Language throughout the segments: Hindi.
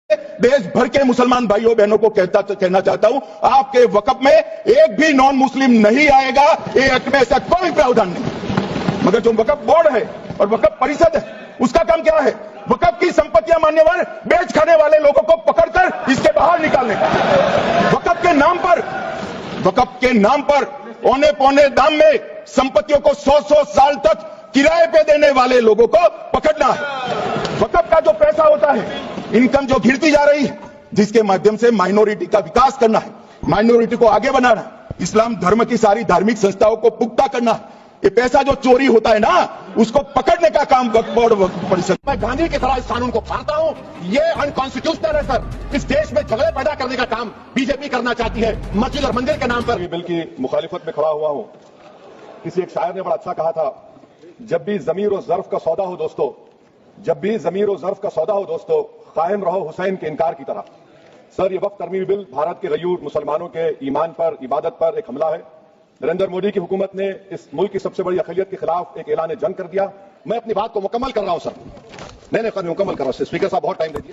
देश भर के मुसलमान भाइयों बहनों को कहना चाहता हूं, आपके वक्फ में एक भी नॉन मुस्लिम नहीं आएगा। ये एक्ट में ऐसा कोई प्रावधान नहीं। मगर जो वक्फ बोर्ड है और वक्फ परिषद है, उसका काम क्या है? वक्फ की संपत्तियां मान्यवर बेच खाने वाले लोगों को पकड़कर इसके बाहर निकालने का। वक्फ के नाम पर औने पौने दाम में संपत्तियों को 100-100 साल तक किराए पे देने वाले लोगों को पकड़ना है। वक्फ का जो पैसा होता है, इनकम जो गिरती जा रही है, जिसके माध्यम से माइनॉरिटी का विकास करना है, माइनॉरिटी को आगे बनाना है, इस्लाम धर्म की सारी धार्मिक संस्थाओं को पुख्ता करना है। ये पैसा जो चोरी होता है ना, उसको पकड़ने का काम वक्फ बोर्ड परिषद। मैं गांधी की तरह इस कानून को फाड़ता हूं। ये अनकॉन्स्टिट्यूशनल है सर। इस देश में झगड़े पैदा करने का काम बीजेपी करना चाहती है मस्जिद और मंदिर के नाम पर। बिल की मुखालिफत में खड़ा हुआ हूं। किसी एक शायर ने बड़ा अच्छा कहा था, जब भी ज़मीर और ज़र्फ का सौदा हो दोस्तों, जब भी ज़मीर और ज़र्फ का सौदा हो दोस्तों, कायम रहो हुसैन के इनकार की तरह। सर, ये वक्फ तरमीमी बिल भारत के गयूर मुसलमानों के ईमान पर, इबादत पर एक हमला है। नरेंद्र मोदी की हुकूमत ने इस मुल्क की सबसे बड़ी अक़लियत के खिलाफ एक ऐलान जंग कर दिया। मैं अपनी बात को मुकम्मल कर रहा हूं सर। नहीं मुकम्मल कर रहा हूं। स्पीकर साहब बहुत टाइम दे दिए।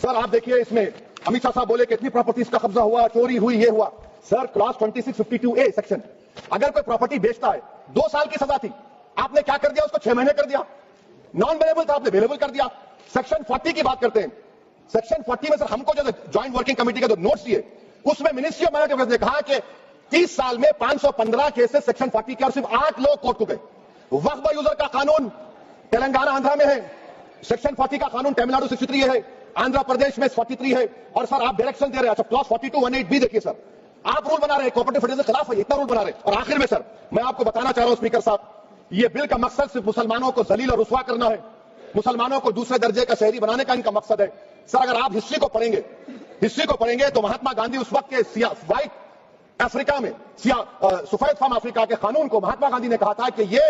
सर आप देखिए, इसमें अमित शाह साहब बोले कि इतनी प्रॉपर्टीज का कब्जा हुआ, चोरी हुई, ये हुआ। सर क्लॉज 2652A सेक्शन, अगर कोई प्रॉपर्टी बेचता है 2 साल की सजा थी, आपने क्या कर दिया? उसको 6 महीने कर दिया। नॉन अवेलेबल था, आपने अवेलेबल कर दिया। सेक्शन 40 की बात करते हैं। सेक्शन 40 में सर हमको जो ज्वाइंट वर्किंग कमेटी का जो नोट्स दिए, उसमें मिनिस्ट्री ऑफ मैनेज ने कहा कि 30 साल में 515 केसेस सेक्शन 40 के और सिर्फ 8 लोग कोर्ट को गए। वक्फ यूजर का कानून तेलंगाना आंध्रा में है, सेक्शन 40 का कानून तमिलनाडु 63 है, आंध्र प्रदेश में 43 है। और सर आप डायरेक्शन दे रहे हैं। अच्छा क्लॉज 4218B देखिए सर, आप रूल बना रहे हैं, कोऑपरेटिव फेडरलिज्म के खिलाफ है, इतना रूल बना रहे हैं। और आखिर में सर मैं आपको बताना चाह रहा हूं स्पीकर साहब, ये बिल का मकसद सिर्फ मुसलमानों को जलील और रुस्वा करना है, मुसलमानों को दूसरे दर्जे का शहरी बनाने का इनका मकसद है। सर अगर आप हिस्ट्री को पढ़ेंगे तो महात्मा गांधी उस वक्त के व्हाइट अफ्रीका में, सफेद फार्म अफ्रीका के कानून को महात्मा गांधी ने कहा था कि ये